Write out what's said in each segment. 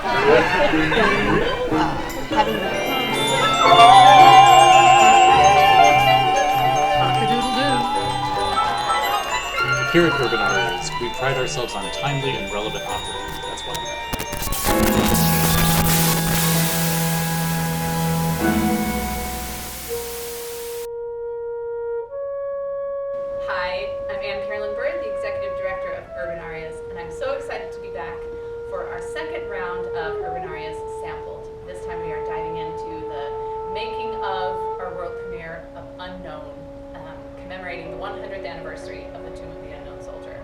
Here at UrbanArias, we pride ourselves on timely and relevant opera. That's why. Hi, I'm Anne-Carolyn Bird, the Executive Director of UrbanArias, and I'm so excited to be back for our second round of UrbanArias Sampled. This time we are diving into the making of our world premiere of Unknown, commemorating the 100th anniversary of the Tomb of the Unknown Soldier.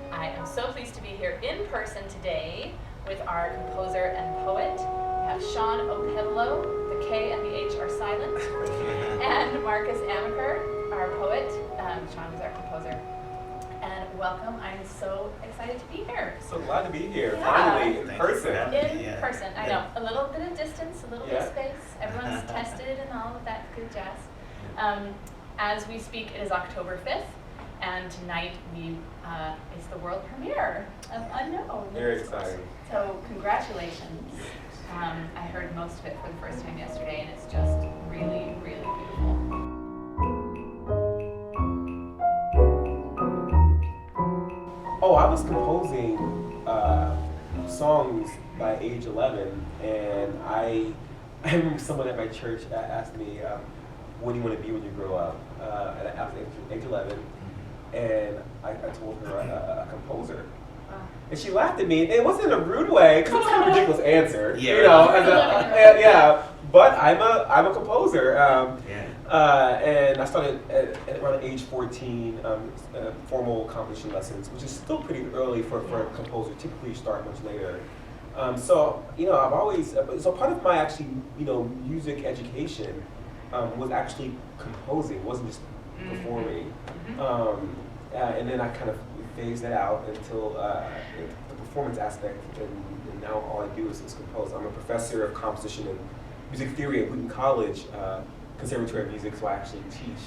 I am so pleased to be here in person today with our composer and poet. We have Shawn Okpebholo, the K and the H are silent, and Marcus Amaker, our poet. Shawn is our composer. And welcome, I'm so excited to be here. So glad to be here, finally, in person. In person, I know. A little bit of distance, a little bit of space. Everyone's tested and all of that good jazz. As we speak, it is October 5th, and tonight is the world premiere of Unknown. Very exciting. So congratulations. I heard most of it for the first time yesterday, and it's just really, really beautiful. Oh, I was composing songs by age 11, and I remember someone at my church asked me, what do you want to be when you grow up? And I was age 11, and I told her a composer. And she laughed at me, and it wasn't in a rude way, because it's kind of a ridiculous answer, you know. Yeah, but I'm a composer. And I started at around age 14, formal composition lessons, which is still pretty early for a composer. Typically, you start much later. So I've always so part of my actually music education was actually composing. It wasn't just performing. And then I kind of phased that out until the performance aspect, and now all I do is compose. I'm a professor of composition and music theory at Wheaton College. Conservatory of Music, so I actually teach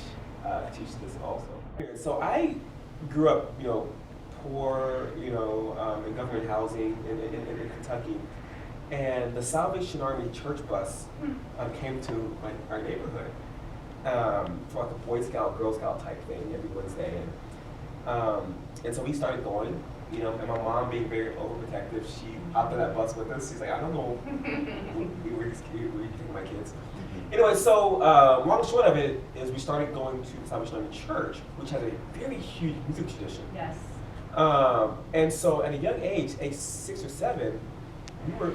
this also. So I grew up, poor, in government housing in Kentucky, and the Salvation Army church bus came to our neighborhood for like a Boy Scout, Girl Scout type thing every Wednesday, and so we started going. And my mom, being very overprotective, she hopped on that bus with us. She's like, I don't know where you taking my kids. Anyway, so long and short of it is we started going to the Salvation Army Church, which has a very huge music tradition. Yes. And so at a young age 6 or 7, we were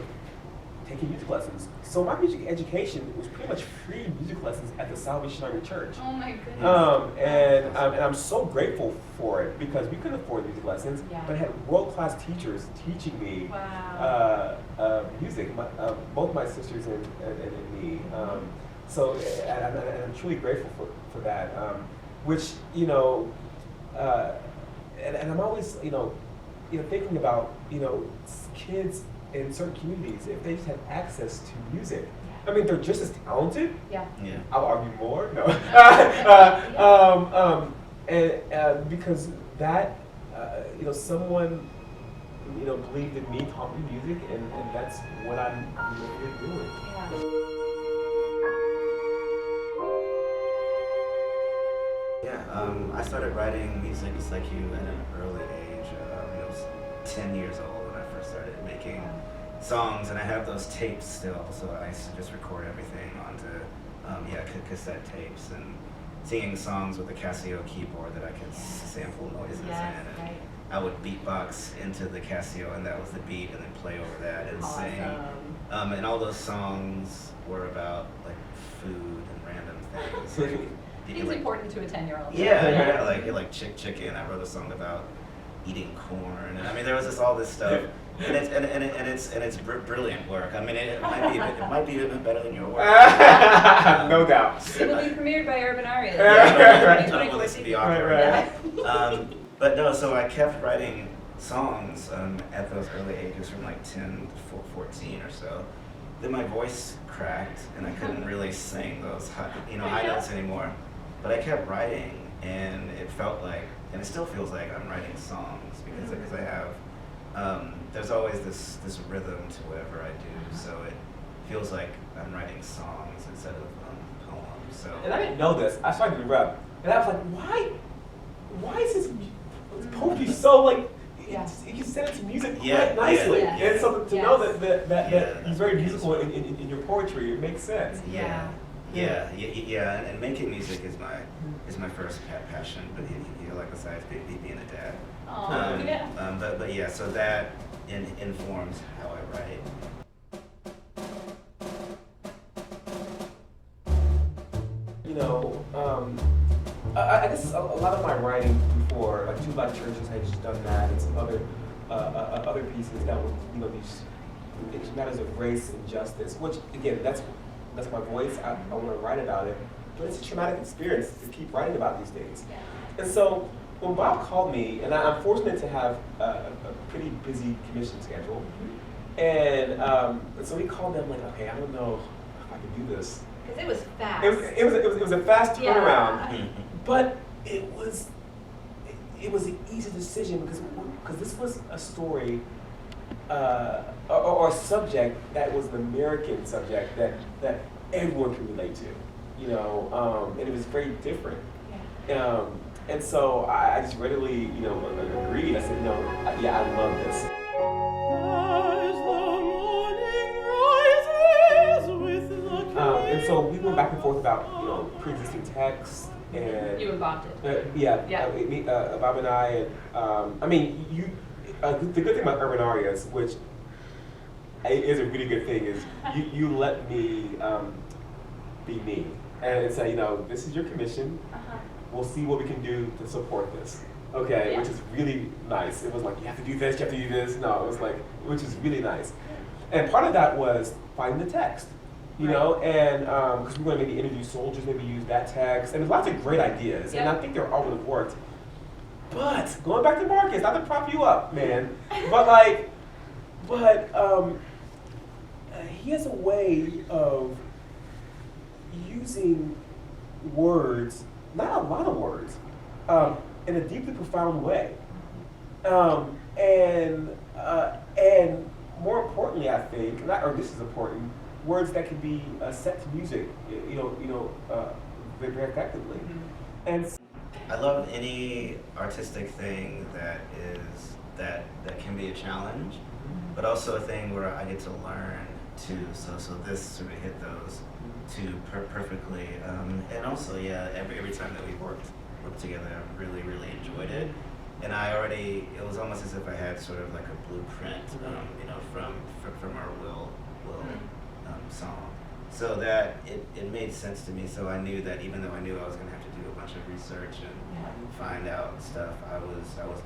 taking music lessons. So my music education was pretty much free music lessons at the Salvation Army Church. Oh my goodness. And I'm so grateful for it, because we couldn't afford music lessons, but I had world-class teachers teaching me music, both my sisters and me. So and I'm truly grateful for that. Which and I'm always thinking about kids in certain communities, if they just had access to music. I mean, they're just as talented. Yeah. I'll argue more. No. And because that, someone, believed in me, taught me music, and that's what I'm doing. I started writing music just like you at an early age. I was 10 years old when I first started making songs, and I have those tapes still, so I used to just record everything onto cassette tapes, and singing songs with a Casio keyboard that I could sample noises in, and I would beatbox into the Casio, and that was the beat, and then play over that and sing. And all those songs were about like food and random things. It's important to a 10-year-old. Like chicken. I wrote a song about eating corn, and I mean there was all this stuff, and it's brilliant work. I mean it might be even better than your work. No doubt. It will be premiered by UrbanArias. Well, this would be awkward. But no, so I kept writing songs at those early ages, from like 10 to 14 or so. Then my voice cracked, and I couldn't really sing those high notes anymore. But I kept writing, and it felt like, and it still feels like I'm writing songs, because I have there's always this rhythm to whatever I do, so it feels like I'm writing songs instead of poems. So. And I didn't know this. I started to rap, and I was like, why is this poetry so like? You can set it to music quite nicely, and so to know that he's very musical in your poetry, it makes sense. And making music is my first passion, but like besides being a dad. But yeah, so that informs how I write. You know, I guess a lot of my writing before, like Two Black Churches, I had just done that, and some other pieces that were, you know, these matters of race and justice, which again, that's my voice. I want to write about it, but it's a traumatic experience to keep writing about these days. And so when Bob called me, and I'm fortunate to have a pretty busy commission schedule, and so he called me. I'm like, okay, I don't know if I can do this. Because it was fast. It was a fast turnaround, but it was an easy decision because this was a story or a subject that was an American subject that everyone can relate to, you know, and it was very different. And so I just readily, you know, agreed. I said, no, yeah, I love this. And so we went back and forth about, you know, pre-existing texts and you and Bob did. Bob and I, and I mean, the good thing about UrbanArias, which is a really good thing, is you let me be me and say, you know, this is your commission. We'll see what we can do to support this. Okay, which is really nice. It was like, you have to do this, you have to do this. No, it was like, which is really nice. And part of that was finding the text. You know, and because we're going to maybe interview soldiers, maybe use that text, and there's lots of great ideas, and I think they all would have worked. But going back to Marcus, not to prop you up, man, but he has a way of using words, not a lot of words, in a deeply profound way, and more importantly, I think, this is important. Words that can be set to music, very effectively. And I love any artistic thing that can be a challenge, but also a thing where I get to learn too. So this sort of hit those two perfectly. And also, every time that we worked together, I really enjoyed it. And it was almost as if I had sort of like a blueprint, from our Will song. So that it made sense to me. So I knew that even though I knew I was going to have to do a bunch of research and find out stuff, I was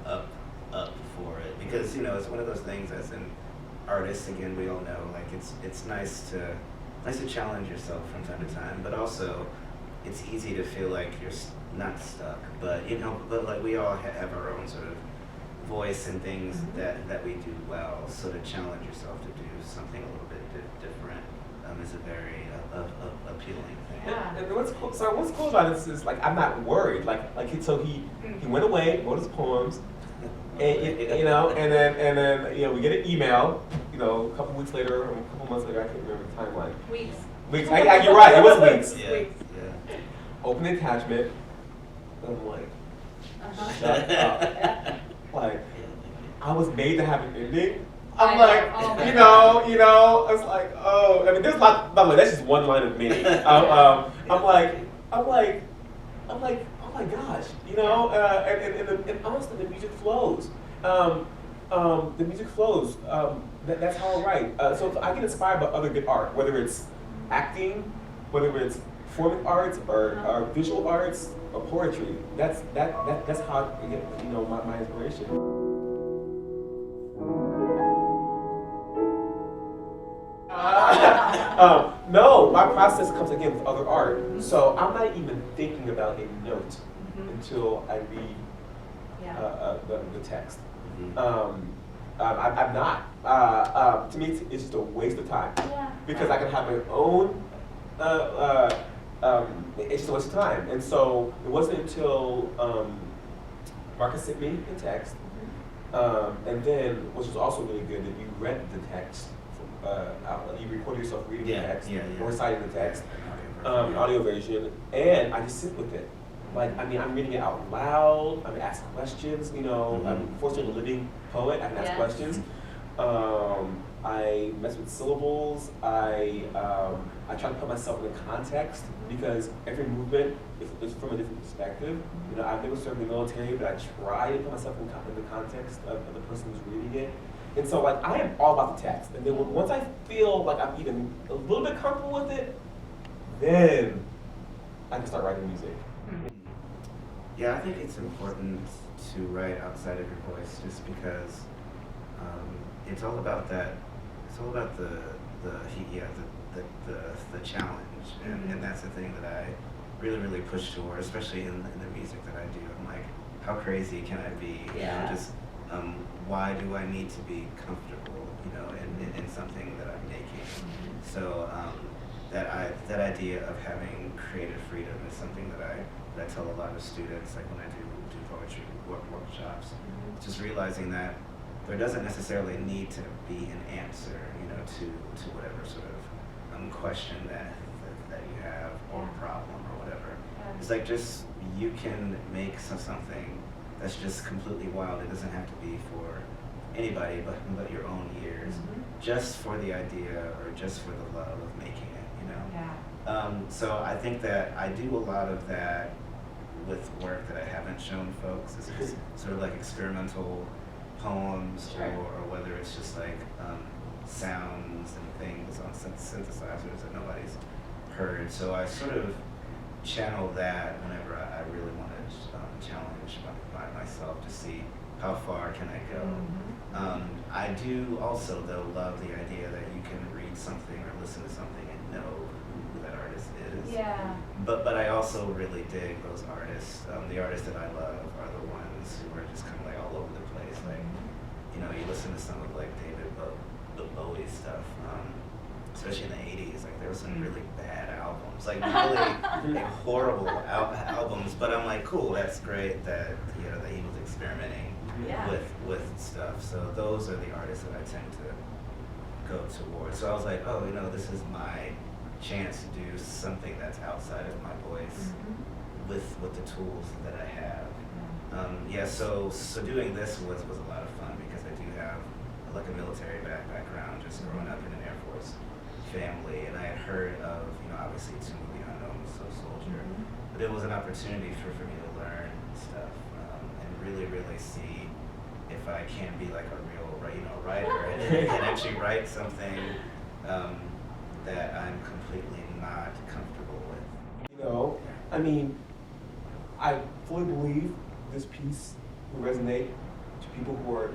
up for it, because you know it's one of those things as an artist. Again, we all know like it's nice to challenge yourself from time to time, but also it's easy to feel like you're not stuck. But like we all have our own sort of voice and things that we do well. So to challenge yourself to do something a little bit different is a very appealing thing. Yeah, and what's cool about this is like I'm not worried. So he went away, wrote his poems, and and then we get an email, a couple weeks later, or a couple months later, I can't remember the timeline. Weeks. You're right, it was weeks. Weeks. Yeah. Open the attachment, and I'm like, shut up. Like, I was made to have an ending. I'm like, I was like, oh, I mean, there's a lot, by the way, that's just one line of many. I'm like, oh my gosh, and honestly, the music flows. The music flows. That's how I write. So I get inspired by other good art, whether it's acting, whether it's performing arts or visual arts or poetry. That's how I get, my inspiration. No, my process comes again with other art. So I'm not even thinking about a note until I read the text. I'm not. To me, it's just a waste of time because I can have my own. It's just a waste of time, and so it wasn't until Marcus sent me the text, And then, which was also really good, that you read the text, you recorded yourself reading the text, or reciting the text, audio version, and I just sit with it. Like, I mean, I'm reading it out loud, I'm asking questions, you know, I'm fortunately a living poet, I can ask questions. I mess with syllables, I try to put myself in the context, because every movement is from a different perspective. You know, I've never served in the military, but I try to put myself in the context of the person who's reading it. And so, like, I am all about the text. And then once I feel like I'm even a little bit comfortable with it, then I can start writing music. Yeah, I think it's important to write outside of your voice, just because it's all about that. It's all about the challenge, and that's the thing that I really push toward, especially in the music that I do. I'm like, how crazy can I be? You know, just why do I need to be comfortable, you know, in something that I'm making? So that idea of having creative freedom is something that I tell a lot of students, like when I do poetry workshops. Just realizing that there doesn't necessarily need to be an answer, you know, to whatever sort of question that you have, or problem, or whatever. It's like, just, you can make something that's just completely wild. It doesn't have to be for anybody but your own ears, just for the idea, or just for the love of making it, you know. So I think that I do a lot of that with work that I haven't shown folks. It's just sort of like experimental poems, or whether it's just like sounds and things on synthesizers that nobody's heard. So I sort of channel that whenever I really want to challenge myself to see how far can I go. I do also, though, love the idea that you can read something or listen to something and know who that artist is. But I also really dig those artists. The artists that I love are the ones who are just kind of like all over the place. Like, you know, you listen to some of like David Bowie stuff, especially in the 80s. Like, there were some really bad albums, like really like horrible albums. But I'm like, cool, that's great that, you know, that he was experimenting with stuff. So those are the artists that I tend to go towards. So I was like, oh, you know, this is my chance to do something that's outside of my voice with the tools that I have. So doing this was a lot of fun, because I do have like a military background, just growing up in an Air Force family, and I had heard of, you know, obviously To Move the Unknown, So Soldier, but it was an opportunity for me to learn stuff, and really see if I can be like a real, you know, writer, and actually write something that I'm completely not comfortable with. You know, I mean, I fully believe this piece will resonate to people who are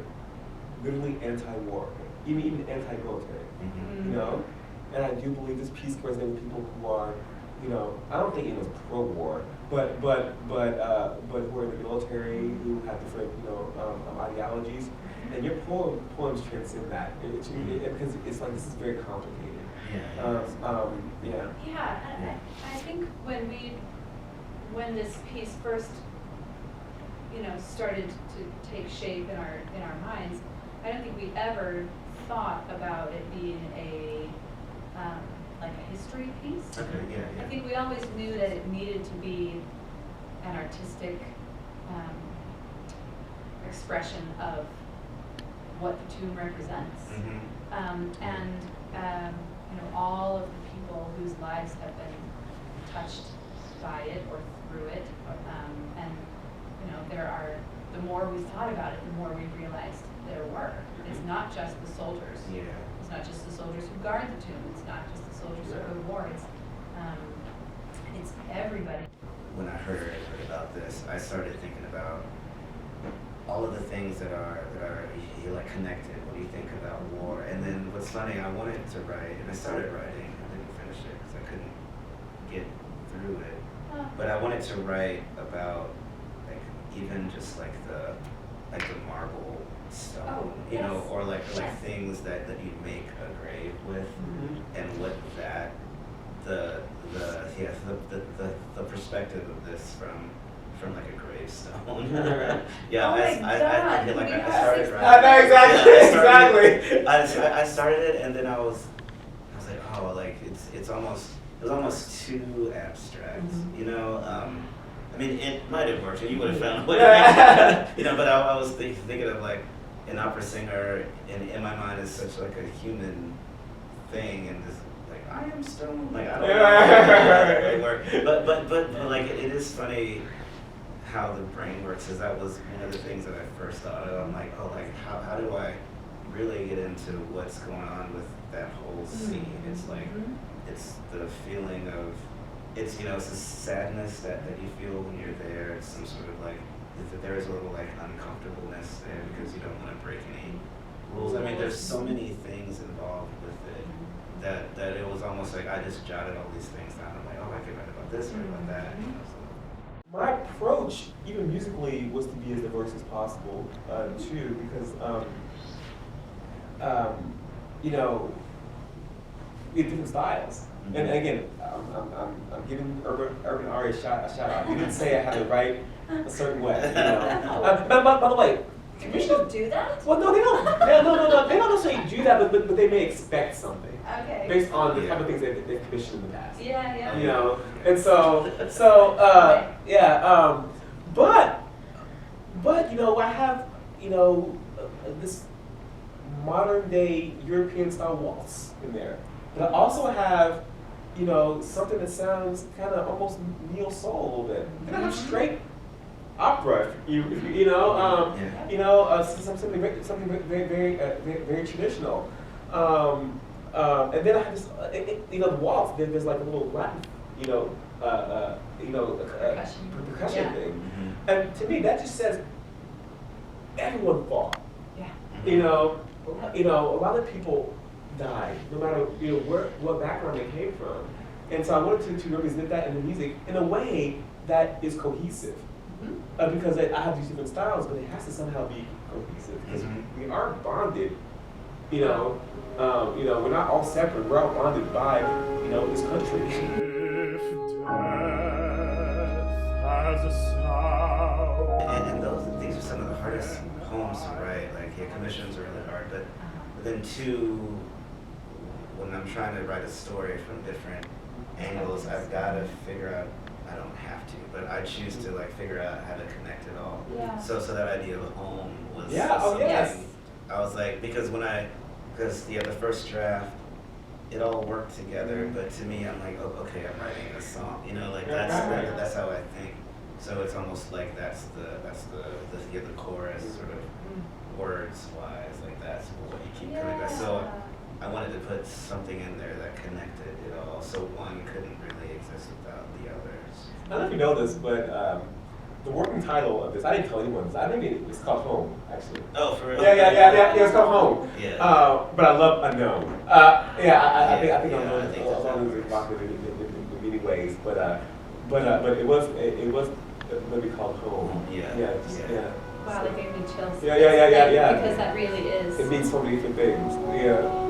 literally anti-war, even anti-military. You know, and I do believe this piece can resonate with people who are, you know, I don't think anyone's pro-war, but who are in the military, who have different, you know, ideologies. And your poems transcend that, because it's like, this is very complicated. I think when this piece first, you know, started to take shape in our minds, I don't think we ever thought about it being a like a history piece. I think we always knew that it needed to be an artistic expression of what the tomb represents, you know, all of the people whose lives have been touched by it or through it, and you know, the more we thought about it, the more we realized there were. It's not just the soldiers. It's not just the soldiers who guard the tomb. It's not just the soldiers who go to war. It's everybody. When I heard about this, I started thinking about all of the things that are like connected when you think about war. And then what's funny, I wanted to write, and I started writing. I didn't finish it because I couldn't get through it. But I wanted to write about like even just like the marble stone, you know, or like things that you make a grave with, and what that the perspective of this from from like a gravestone. Oh my God, I feel like we I have started six- writing. I know exactly, exactly. I started it, and then I was like, oh, like it was almost too abstract, Mm-hmm. you know. I mean, it might have worked, and you would have found what you know. But I was thinking of like an opera singer, and in my mind is such like a human thing, and this like I am stone, like I don't know how it work. But like it is funny how the brain works. Is that was one of the things that I first thought of. I'm like, oh, like how do I really get into what's going on with that whole scene? It's like it's the feeling of it's it's a sadness that you feel when you're there. It's some sort of like that there is a little like uncomfortableness there because you don't want to break any rules. I mean, there's so many things involved with it that it was almost like I just jotted all these things down. I'm like, oh, I could write about this or about that. So. My approach, even musically, was to be as diverse as possible, too, because, we have different styles. And again, I'm giving UrbanArias a shout out. You didn't say I had to write a certain way, by the way, People do that? well, no, they don't. No. They don't necessarily do that, but they may expect something Okay. based on the type of things they've commissioned in the past. Yeah. And but I have this modern day European style waltz in there, but I also have something that sounds kind of almost neo soul a little bit. Then I have straight opera, something very traditional. And then I have this, the waltz. There's like a little Latin, percussion thing. Mm-hmm. And to me, that just says everyone fought. Yeah. A lot of people died, no matter what background they came from. And so I wanted to represent that in the music in a way that is cohesive. Because I have these different styles, but it has to somehow be cohesive because we are bonded. We're not all separate. We're all bonded by this country. If death has a sound. And these are some of the hardest poems to write. Like commissions are really hard, but then too, when I'm trying to write a story from different angles, I've got to figure out. I don't have to, but I choose to figure out how to connect it all. Yeah. So that idea of home was Oh, yes. something. I was like, because the first draft, it all worked together, but to me, I'm like, oh, okay, I'm writing a song. That's how I think. So it's almost like that's the chorus sort of words wise, like that's what you keep coming back. So I wanted to put something in there that connected it all, so one couldn't really exist without the others. I don't know if you know this, but the working title of this, I didn't tell anyone this. I think it's called Home, actually. Oh, for real? Yeah, it's called Home. Yeah. But I love Unknown. I think Unknown is evocative in many ways, but it was going to be called Home. Yeah. Wow, that gave me chills. Yeah. Because that really is. It means so many different things. Yeah.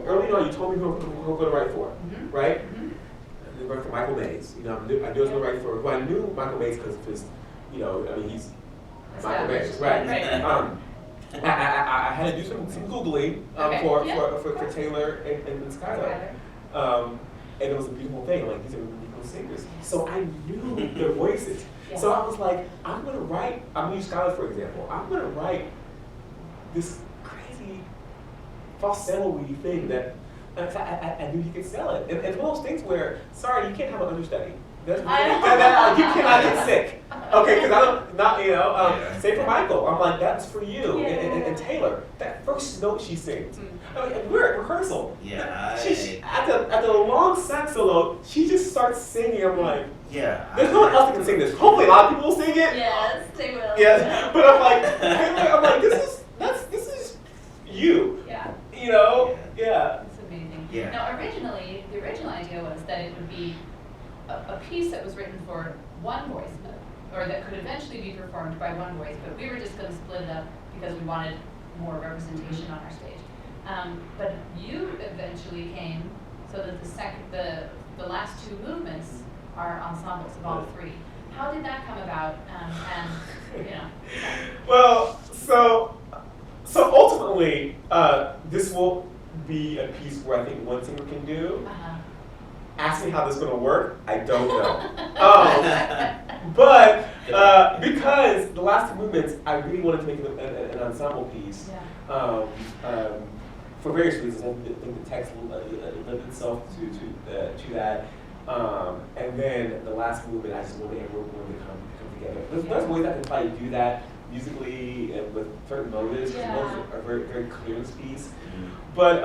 Early on, you told me who I'm going to write for, right? I wrote for Michael Mays. I knew I was going to write for. Well, I knew Michael Mays because of his, he's Michael Mays, right? I had to do some googling for Taylor and Skylar, and it was a beautiful thing. Like these are beautiful singers, so I knew their voices. Yes. So I was like, I'm going to use Skylar for example. I'm going to write this crazy falsetto-y thing that I knew he could sell it. And it's one of those things where, sorry, you can't have an understudy. You cannot get sick. Okay, because say for Michael, I'm like, that's for you. And Taylor, that first note she sings. We're at rehearsal. Yeah. After a long sax solo, she just starts singing. I'm like, yeah. there's no one else that can sing this. Hopefully a lot of people will sing it. Yes, they will. Yes, but I'm like, this is you. Yeah. Yeah. It's amazing. Yeah. Now, the original idea was that it would be a piece that was written for one voice, or that could eventually be performed by one voice, but we were just going to split it up because we wanted more representation on our stage. But you eventually came so that the last two movements are ensembles of all three. How did that come about? And Well, so ultimately, this will be a piece where I think one singer can do. Ask me how this is going to work. I don't know. But because the last two movements, I really wanted to make an ensemble piece. For various reasons, I think the text lent itself to that. And then the last movement, I just wanted everyone to come together. There's ways I can probably do that musically and with certain motives. Motives are very, very clear in this piece. But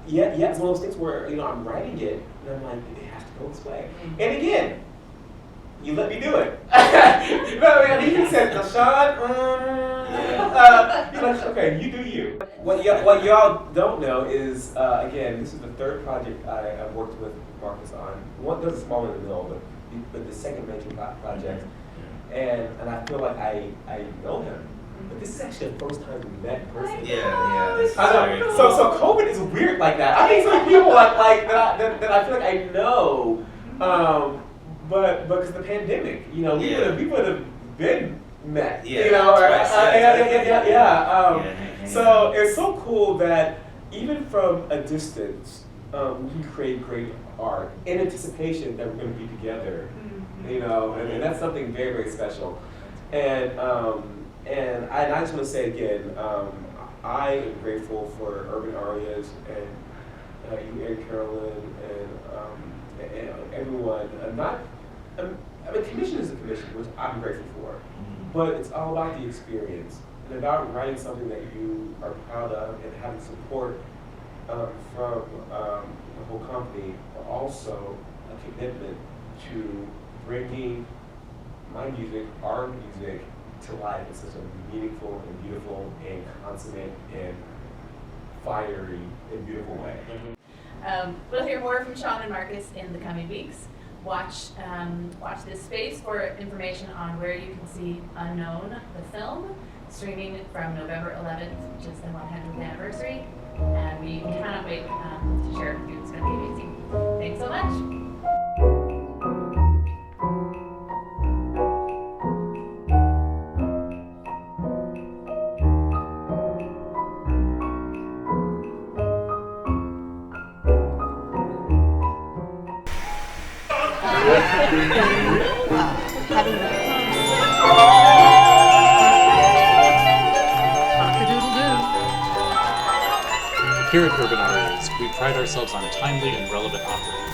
it's one of those things where I'm writing it and I'm like, it has to go this way. And again, you let me do it. He said, Shawn, you're like, okay, you do you. What y'all don't know is, again, this is the third project I've worked with Marcus on. One, there's a small one in the middle, but the second major project. And I feel like I know him. But this is actually the first time we met in person. Yeah. So COVID is weird like that. I mean, some people like that I feel like I know, but because the pandemic, we would have been met. So it's so cool that even from a distance, we can create great art in anticipation that we're going to be together. And that's something very, very special. And I just want to say again, I am grateful for UrbanArias and you, Anne-Carolyn, and everyone. Commission is a commission, which I'm grateful for, but it's all about the experience and about writing something that you are proud of and having support from the whole company, but also a commitment to bringing my music, our music, to life in such a meaningful and beautiful and consummate and fiery and beautiful way. We'll hear more from Shawn and Marcus in the coming weeks. Watch this space for information on where you can see Unknown, the film, streaming from November 11th, which is the 100th anniversary. And we cannot wait to share it with you. It's going to be amazing. Thanks so much. Here at UrbanArias, we pride ourselves on timely and relevant offerings.